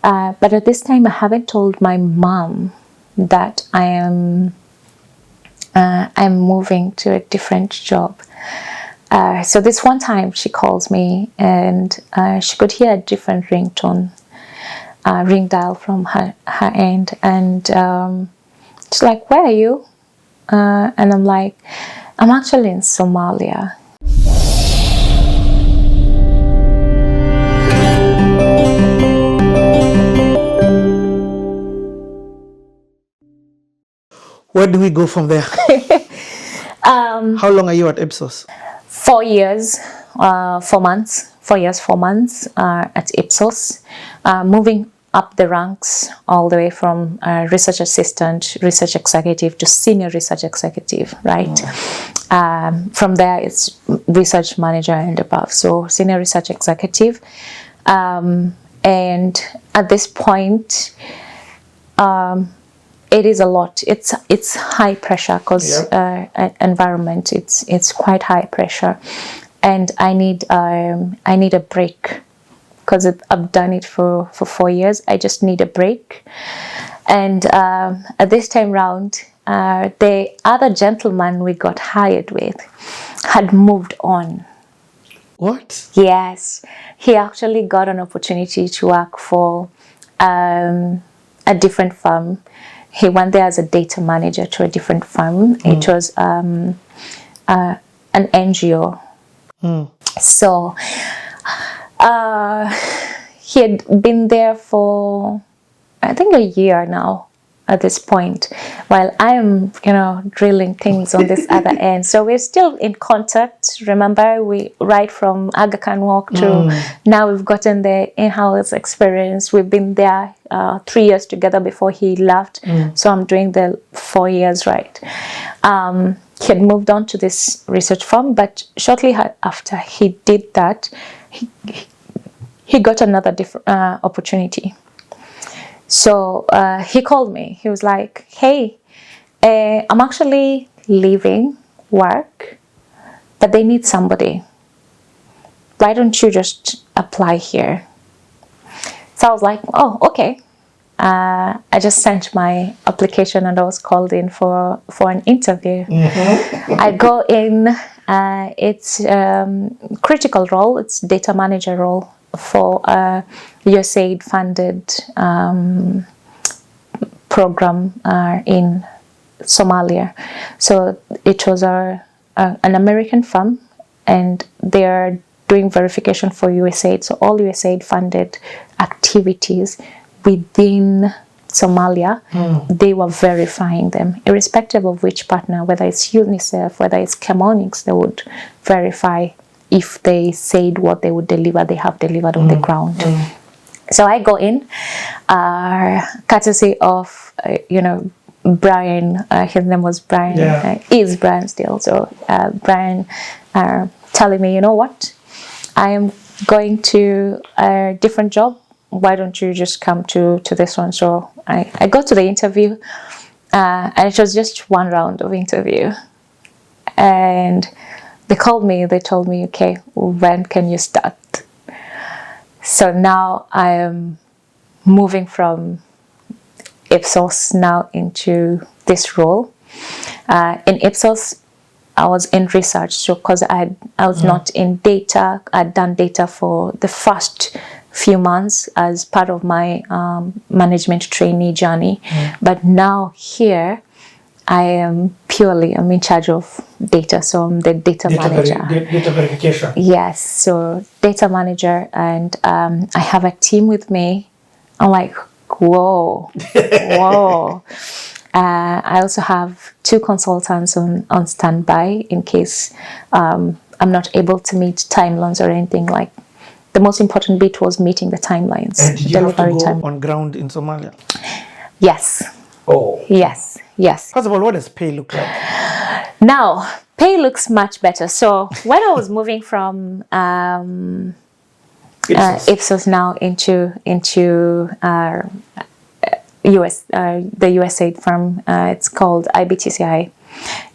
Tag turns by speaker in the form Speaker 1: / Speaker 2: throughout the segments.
Speaker 1: But at this time, I haven't told my mom that I'm moving to a different job. So this one time she calls me, and she could hear a different ringtone, ring dial from her end, and she's like, "Where are you?" And I'm like, "I'm actually in Somalia."
Speaker 2: Where do we go from there? How long are you at Ipsos?
Speaker 1: 4 years, 4 months. 4 years, 4 months at Ipsos, moving up the ranks all the way from research assistant, research executive to senior research executive, right? From there, it's research manager and above. So senior research executive. And at this point, it is a lot. It's high pressure because environment. It's quite high pressure, and I need a break because I've done it for 4 years. I just need a break, and at this time round, the other gentleman we got hired with had moved on.
Speaker 2: What?
Speaker 1: Yes, he actually got an opportunity to work for a different firm. He went there as a data manager to a different firm. It was an NGO. So he had been there for, I think, a year now at this point, while I am, drilling things on this other end. So we're still in contact. Remember, we right from Aga Khan Walk to now we've gotten the in-house experience. We've been there 3 years together before he left. So I'm doing the 4 years, right? He had moved on to this research firm, but shortly after he did that, he got another different opportunity. So he called me. He was like, "Hey, I'm actually leaving work, but they need somebody. Why don't you just apply here?" So I was like, "Oh, okay." I just sent my application and I was called in for an interview. I go in. It's critical role. It's data manager role for USAID funded program in Somalia. So it was an American firm, and they're doing verification for USAID. So all USAID funded activities within Somalia, they were verifying them, irrespective of which partner, whether it's UNICEF, whether it's Chemonics, they would verify if they said what they would deliver, they have delivered on the ground. So I go in, courtesy of, Brian, his name was Brian, is Brian still. So Brian telling me, "You know what, I am going to a different job. Why don't you just come to this one?" So I go to the interview, and it was just one round of interview. And they called me, they told me, "Okay, when can you start?" So now I am moving from Ipsos now into this role. In Ipsos, I was in research, so because I was not in data. I'd done data for the first few months as part of my management trainee journey. But now here, I'm in charge of data, so I'm the data manager.
Speaker 2: Data verification.
Speaker 1: Yes, so data manager, and I have a team with me. I'm like, whoa, whoa. I also have 2 consultants on standby in case I'm not able to meet timelines or anything. Like, the most important bit was meeting the timelines.
Speaker 2: And did you have to go on ground in Somalia?
Speaker 1: Yes.
Speaker 2: Oh.
Speaker 1: Yes.
Speaker 2: First of all, what does pay look like?
Speaker 1: Now, pay looks much better. So when I was moving from Ipsos now into the USAID firm, it's called IBTCI.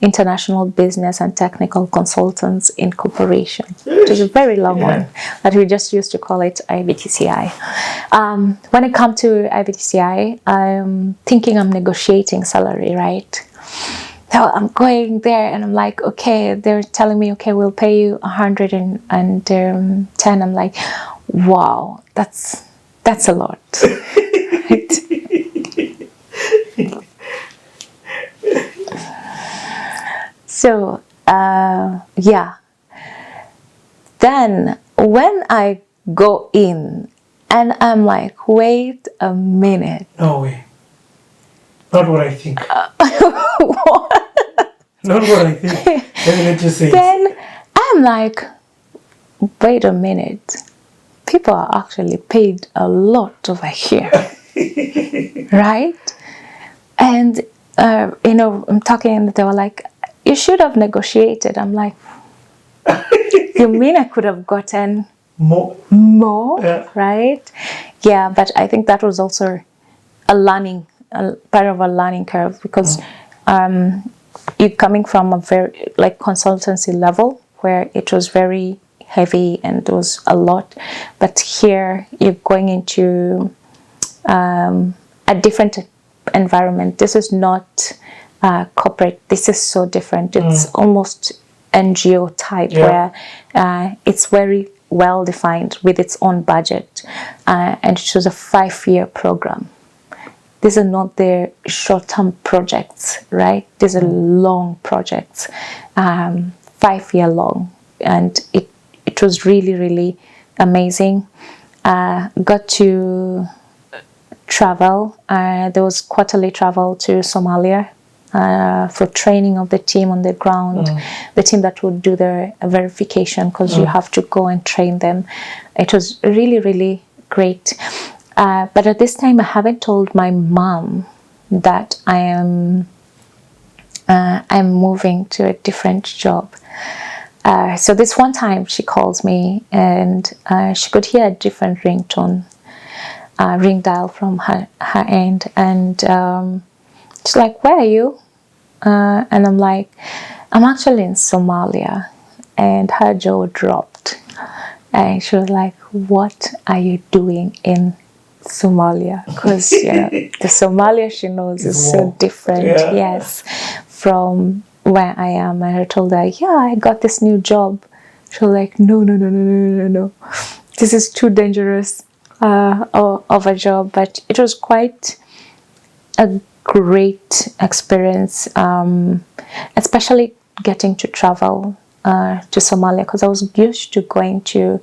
Speaker 1: International Business and Technical Consultants Incorporation. It was a very long one, but we just used to call it IBTCI. When it comes to IBTCI, I'm thinking I'm negotiating salary, right? So I'm going there and I'm like, okay, they're telling me, okay, we'll pay you 110. I'm like, wow, that's a lot. Right? So, yeah. Then when I go in and I'm like, wait a minute.
Speaker 2: No way. Not what I think.
Speaker 1: What?
Speaker 2: Not what I think. Let me let you say.
Speaker 1: Then I'm like, wait a minute. People are actually paid a lot over here. Right? And, I'm talking and they were like, you should have negotiated. I'm like, you mean I could have gotten more?
Speaker 2: Yeah.
Speaker 1: Right? Yeah, but I think that was also part of a learning curve because you're coming from a very consultancy level where it was very heavy and it was a lot, but here you're going into a different environment. This is not corporate. This is so different. It's almost NGO type where it's very well defined with its own budget, and it was a 5-year program. These are not the short-term projects, right? These are long projects, 5-year long, and it was really, really amazing. Got to travel. There was quarterly travel to Somalia for training of the team on the ground, the team that would do the verification, because you have to go and train them. It was really, really great. But at this time, I haven't told my mom that I'm moving to a different job. So this one time she calls me and she could hear a different ringtone, ring dial from her end, and she's like, "Where are you?" And I'm like, "I'm actually in Somalia," and her jaw dropped, and she was like, "What are you doing in Somalia?" Because the Somalia she knows is so different, yes, from where I am. And I told her, "Yeah, I got this new job." She was like, "No, this is too dangerous of a job." But it was quite a great experience, especially getting to travel to Somalia, because I was used to going to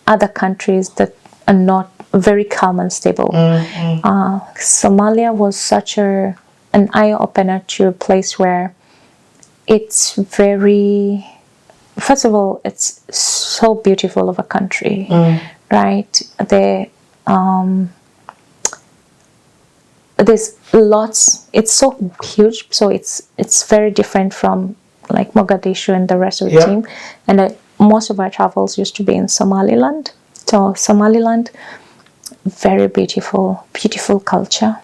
Speaker 1: other countries that are not very calm and stable. Somalia was such an eye-opener to a place where it's very, first of all, it's so beautiful of a country, right? There's lots, it's so huge, so it's very different from like Mogadishu and the rest of the team. And most of our travels used to be in Somaliland. So Somaliland, very beautiful culture.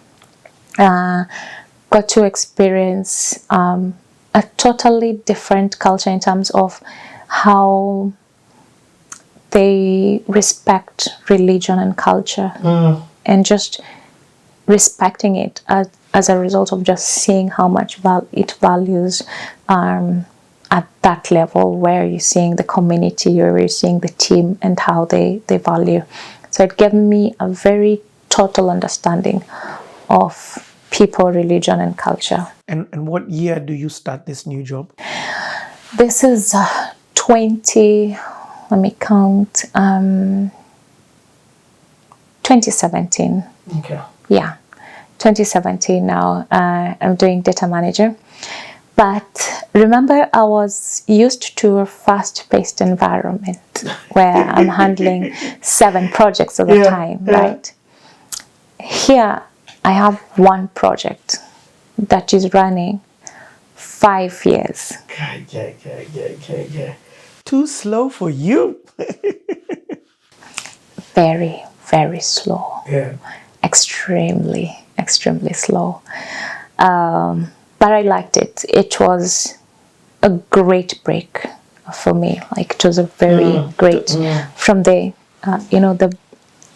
Speaker 1: Got to experience a totally different culture in terms of how they respect religion and culture, and just respecting it as a result of just seeing how much it values at that level, where you're seeing the community, or you're seeing the team and how they value. So it gave me a very total understanding of people, religion, and culture.
Speaker 2: And what year do you start this new job?
Speaker 1: This is 2017.
Speaker 2: Okay.
Speaker 1: Yeah, 2017 now. I'm doing data manager. But remember, I was used to a fast-paced environment where I'm handling 7 projects at a time, right? Here, I have one project that is running 5 years.
Speaker 2: Too slow for you.
Speaker 1: Very, very slow.
Speaker 2: Yeah.
Speaker 1: Extremely slow. but I liked it. It was a great break for me. Like, it was a very great from the the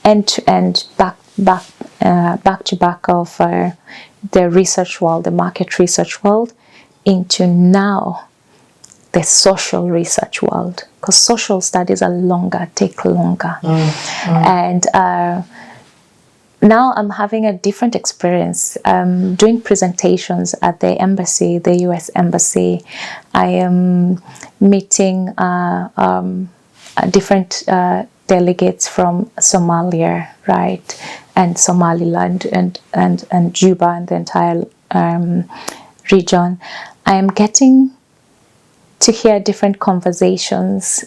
Speaker 1: end to end, back to back of the research world, the market research world, into now the social research world, because social studies are take longer. And now I'm having a different experience. Doing presentations at the embassy, the US embassy. I am meeting different delegates from Somalia, right, and Somaliland, and Juba, and the entire region. I am getting to hear different conversations.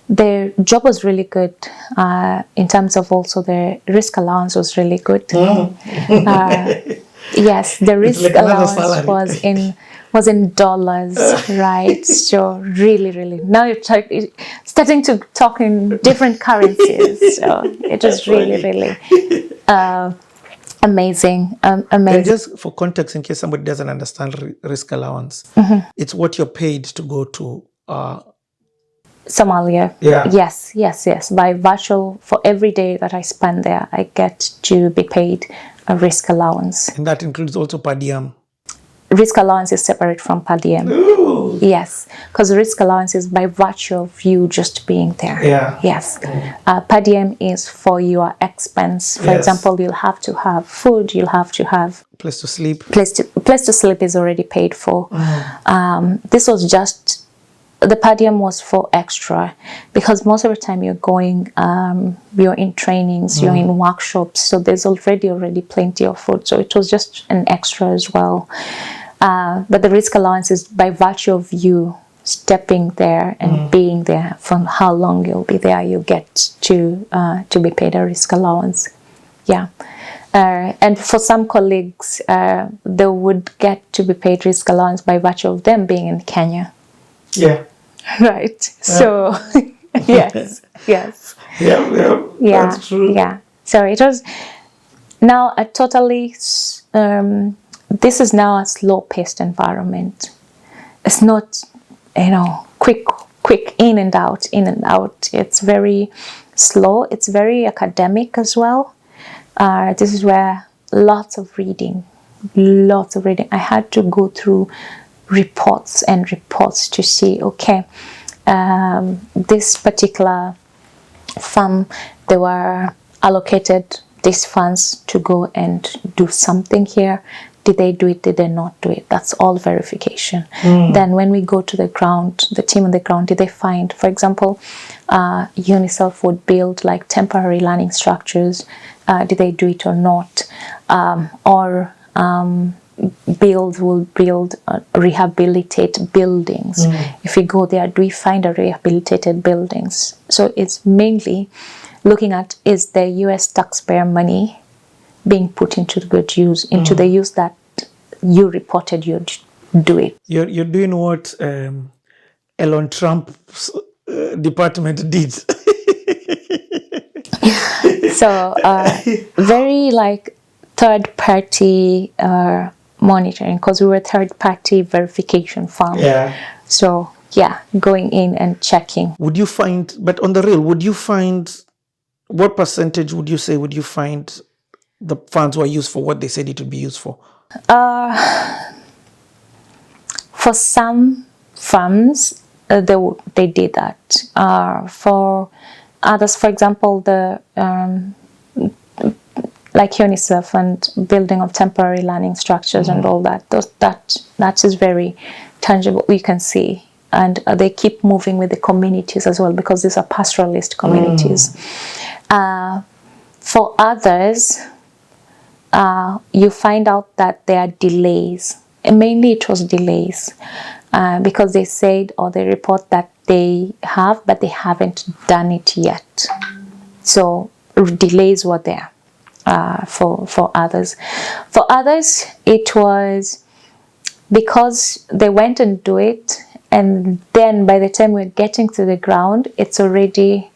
Speaker 1: The job was really good in terms of also the risk allowance was really good. Yes, the risk allowance was in dollars, right? So really, now you're starting to talk in different currencies. So it was really amazing.
Speaker 2: And just for context, in case somebody doesn't understand risk allowance, it's what you're paid to go to
Speaker 1: Somalia.
Speaker 2: Yeah.
Speaker 1: Yes. By virtue, for every day that I spend there, I get to be paid a risk allowance.
Speaker 2: And that includes also per diem.
Speaker 1: Risk allowance is separate from per diem.
Speaker 2: Ooh.
Speaker 1: Yes, because risk allowance is by virtue of you just being there.
Speaker 2: Yeah.
Speaker 1: Yes. Per diem is for your expense. For example, you'll have to have food. You'll have to have
Speaker 2: place to sleep.
Speaker 1: Place to sleep is already paid for. This was just. The per diem was for extra, because most of the time you're going, you're in trainings, you're in workshops, so there's already plenty of food. So it was just an extra as well. But the risk allowance is by virtue of you stepping there and being there. From how long you'll be there, you get to be paid a risk allowance. Yeah. And for some colleagues, they would get to be paid risk allowance by virtue of them being in Kenya.
Speaker 2: Yeah.
Speaker 1: Right. So, yes.
Speaker 2: Yeah. That's true.
Speaker 1: Yeah. So it was now a totally, this is now a slow-paced environment. It's not, quick in and out. It's very slow. It's very academic as well. This is where lots of reading. I had to go through reports to see, okay, this particular farm, they were allocated these funds to go and do something here. Did they do it? Did they not do it? That's all verification. Then when we go to the ground, the team on the ground, did they find, for example, UNICEF would build like temporary learning structures. Did they do it or not? Rehabilitate buildings. If we go there, do we find a rehabilitated buildings? So it's mainly looking at, is the US taxpayer money being put into good use, into the use that you reported you'd do it.
Speaker 2: You're doing what Elon Trump's department did.
Speaker 1: So very like third party monitoring, because we were third party verification firm.
Speaker 2: Yeah.
Speaker 1: So yeah, going in and checking.
Speaker 2: Would you find, but on the real, what percentage would you find the funds were used for what they said it would be used for?
Speaker 1: For some firms, they did that. For others, for example, the like UNICEF and building of temporary learning structures and all that, that is very tangible. You can see, and they keep moving with the communities as well, because these are pastoralist communities. For others, you find out that there are delays. And mainly it was delays, because they said, or they report that they have, but they haven't done it yet. So delays were there for others. For others, it was because they went and do it, and then by the time we're getting to the ground, it's already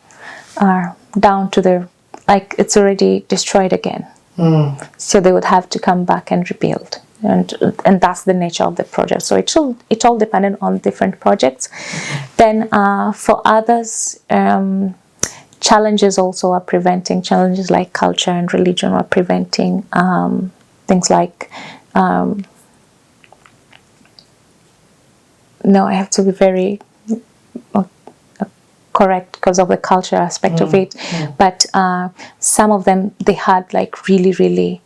Speaker 1: down to it's already destroyed again. So they would have to come back and rebuild. and that's the nature of the project. So it all depended on different projects. Then for others, challenges also are preventing, challenges like culture and religion are preventing things like no, I have to be very correct because of the culture aspect of it. But some of them, they had like really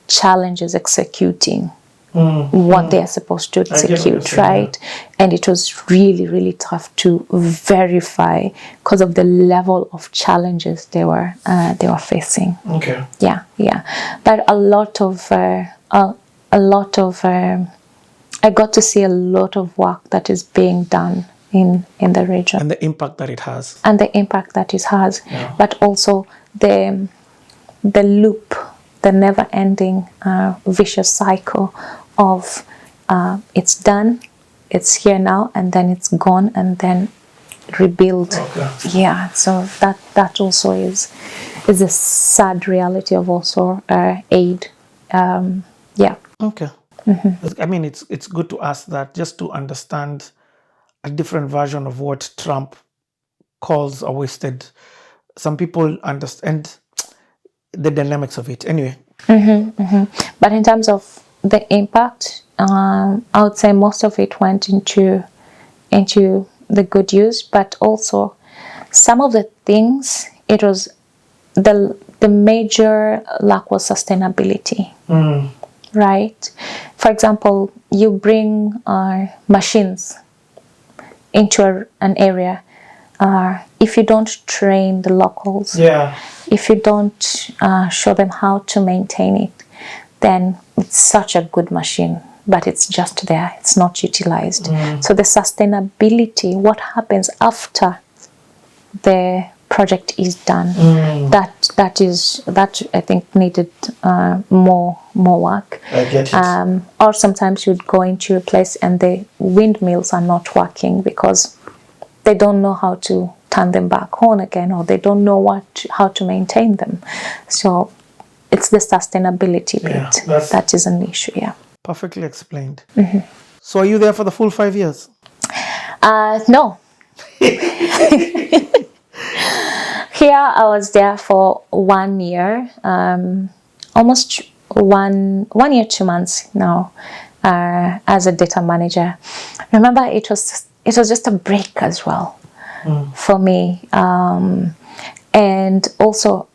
Speaker 1: challenges executing what they are supposed to execute, right? And it was really tough to verify because of the level of challenges they were facing.
Speaker 2: Okay.
Speaker 1: Yeah. But a lot of I got to see a lot of work that is being done in the region.
Speaker 2: And the impact that it has.
Speaker 1: And the impact that it has.
Speaker 2: Yeah.
Speaker 1: But also the loop, the never-ending vicious cycle of it's done, it's here now, and then it's gone, and then rebuild.
Speaker 2: Okay.
Speaker 1: Yeah, so that also is a sad reality of also aid. Yeah.
Speaker 2: Okay. I mean, it's good to ask that just to understand a different version of what Trump calls a wasted. Some people understand the dynamics of it. Anyway.
Speaker 1: But in terms of the impact, I would say most of it went into the good use, but also some of the things, it was the major lack was sustainability. Right? For example, you bring machines into an area. If you don't train the locals, if you don't show them how to maintain it, then it's such a good machine, but it's just there, it's not utilized. So the sustainability, what happens after the project is done, that I think needed more work.
Speaker 2: I get it.
Speaker 1: Or sometimes you'd go into a place and the windmills are not working because they don't know how to turn them back on again, or they don't know how to maintain them. So it's the sustainability bit that is an issue. Yeah.
Speaker 2: Perfectly explained. So are you there for the full 5 years?
Speaker 1: No. Here I was there for 1 year, almost 1 year 2 months now, as a data manager. Remember, it was just a break as well for me, and also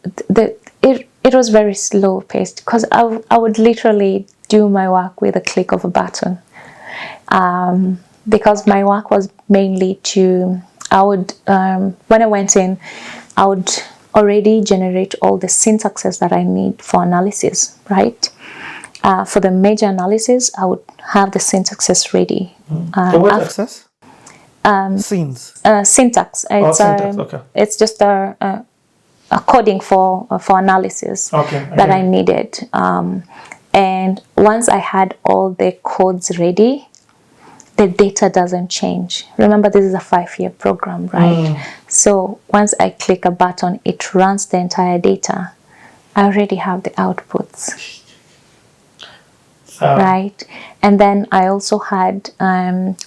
Speaker 1: it was very slow paced because I would literally do my work with a click of a button, because my work was mainly I would when I went in, I would already generate all the syntaxes that I need for analysis, right? For the major analysis, I would have the syntaxes ready.
Speaker 2: The what access? Scenes.
Speaker 1: Syntax. It's,
Speaker 2: syntax. Okay.
Speaker 1: It's just a coding for analysis that I needed. And once I had all the codes ready, the data doesn't change. Remember, this is a 5-year program, right? So once I click a button, it runs the entire data. I already have the outputs, right? And then I also had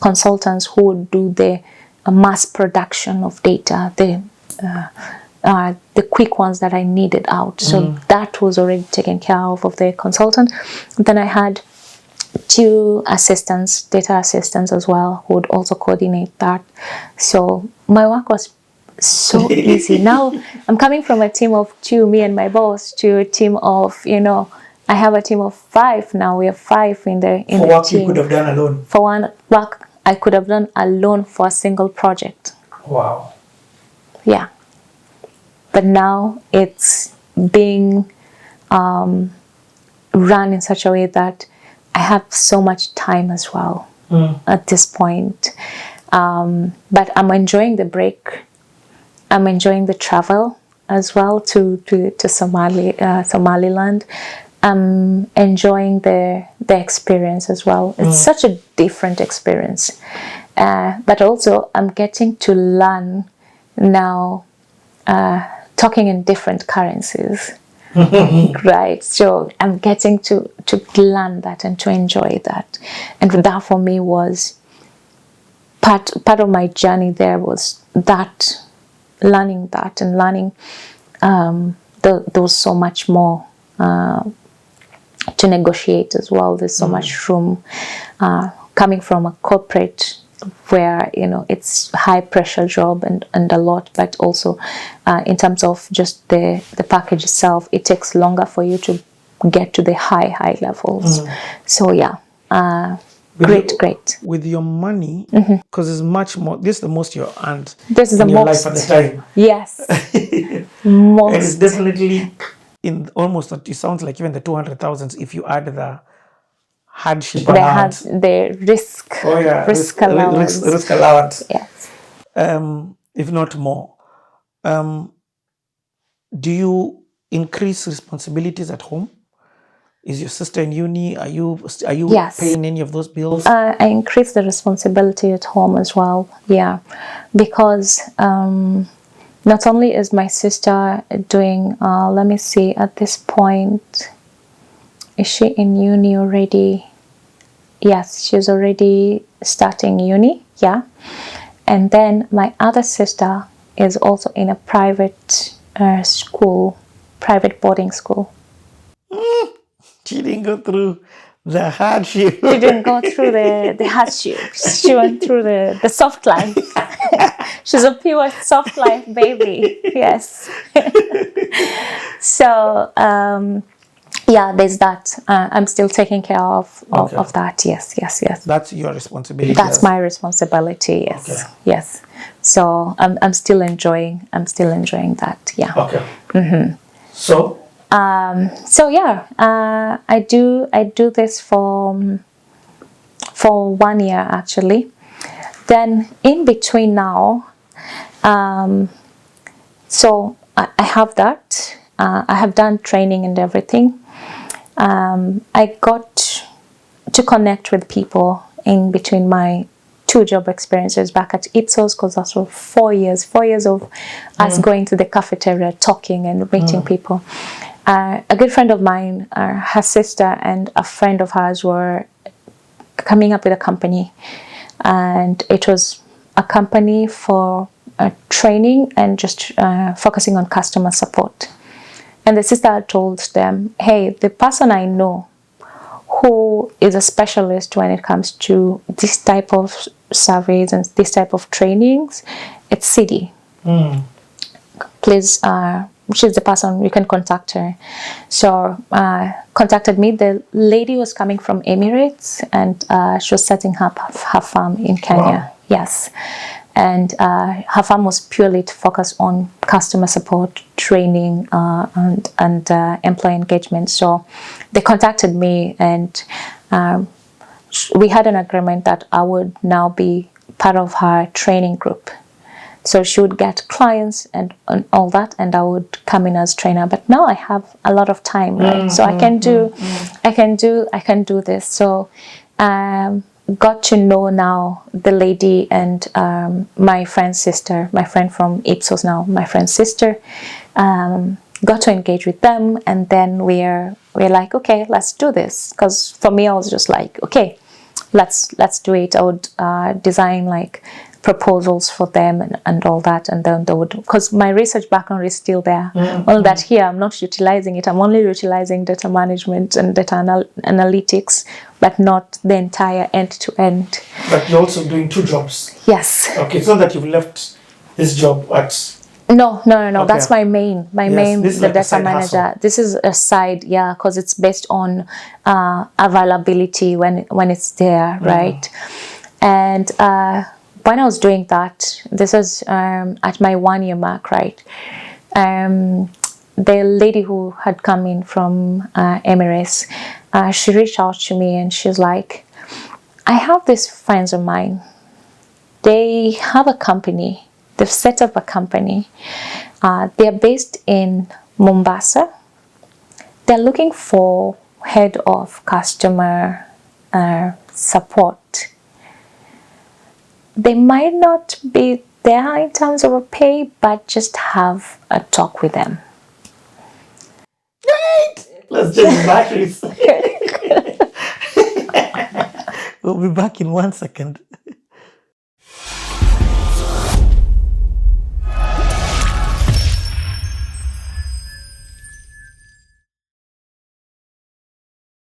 Speaker 1: consultants who would do the mass production of data, the quick ones that I needed out. So that was already taken care of the consultant. Then I had 2 assistants, data assistants as well, who would also coordinate that. So my work was so easy. Now I'm coming from a team of 2, me and my boss, to a team of, I have a team of 5 now. We have 5 in the team.
Speaker 2: For work you could have done alone.
Speaker 1: For one work I could have done alone for a single project.
Speaker 2: Wow.
Speaker 1: Yeah. But now it's being run in such a way that I have so much time as well at this point. But I'm enjoying the break. I'm enjoying the travel as well to Somaliland. I'm enjoying the experience as well. It's such a different experience. But also I'm getting to learn now talking in different currencies. Right? So I'm getting to learn that and to enjoy that. And that for me was part of my journey there, was that, learning that and learning there was so much more to negotiate as well. There's so much room coming from a corporate where, you know, it's high pressure job and a lot, but also in terms of just the package itself, it takes longer for you to get to the high levels. So yeah, great.
Speaker 2: With your money, because it's much more, this is the most you earned
Speaker 1: This is
Speaker 2: in
Speaker 1: the
Speaker 2: your
Speaker 1: most,
Speaker 2: life at the time.
Speaker 1: yes,
Speaker 2: And it's
Speaker 1: most.
Speaker 2: definitely in almost, it sounds like even the 200,000 if you add the hardship
Speaker 1: They had
Speaker 2: allowance.
Speaker 1: the risk,
Speaker 2: Oh yeah,
Speaker 1: risk allowance.
Speaker 2: risk allowance.
Speaker 1: Yes.
Speaker 2: If not more. Do you increase responsibilities at home? Is your sister in uni? Are you
Speaker 1: Yes.
Speaker 2: paying any of those bills?
Speaker 1: I increased the responsibility at home as well. Yeah, because not only is my sister doing, let me see, at this point, is she in uni already? Yes, she's already starting uni. Yeah. And then my other sister is also in a private school, private boarding school.
Speaker 2: She didn't go through the hardship.
Speaker 1: She didn't go through the hardships. She went through the soft life. She's a pure soft life baby. Yes. So yeah, there's that. I'm still taking care of that. Yes.
Speaker 2: That's your responsibility.
Speaker 1: That's my responsibility. Yes.
Speaker 2: Okay.
Speaker 1: Yes. So I'm still enjoying that. Yeah.
Speaker 2: Okay. So
Speaker 1: yeah, I do this for 1 year actually. Then in between now, so I have that. I have done training and everything. I got to connect with people in between my 2 job experiences back at Ipsos, because that's for 4 years of us going to the cafeteria, talking and meeting people. A good friend of mine, her sister and a friend of hers were coming up with a company, and it was a company for training and just focusing on customer support. And the sister told them, hey, the person I know who is a specialist when it comes to this type of surveys and this type of trainings, it's Ciddy. Please, she's the person, you can contact her. So contacted me. The lady was coming from Emirates, and she was setting up her farm in Kenya. Wow. Yes. And her farm was purely to focus on customer support, training, and employee engagement. So they contacted me, and we had an agreement that I would now be part of her training group. So she would get clients and all that, and I would come in as trainer. But now I have a lot of time, right? So I can do this. So got to know now the lady and my friend's sister, my friend from Ipsos now, my friend's sister. Got to engage with them, and then we're like, okay, let's do this. Because for me, I was just like, okay, let's do it. I would design like proposals for them and all that, and then they would, because my research background is still there. All that here, I'm not utilizing it. I'm only utilizing data management and data analytics, but not the entire end-to-end.
Speaker 2: But you're also doing 2 jobs.
Speaker 1: Yes.
Speaker 2: Okay, it's not that you've left this job at...
Speaker 1: No.
Speaker 2: Okay.
Speaker 1: That's my main,
Speaker 2: this is
Speaker 1: the
Speaker 2: like
Speaker 1: data manager.
Speaker 2: Hustle.
Speaker 1: This is a side, yeah, because it's based on availability when it's there, right? And when I was doing that, this is at my 1 year mark, right? The lady who had come in from Emirates, she reached out to me and she's like, I have these friends of mine. They have a company. They've set up a company. They're based in Mombasa. They're looking for head of customer support. They might not be there in terms of a pay, but just have a talk with them.
Speaker 2: Let's change batteries. We'll be back in 1 second.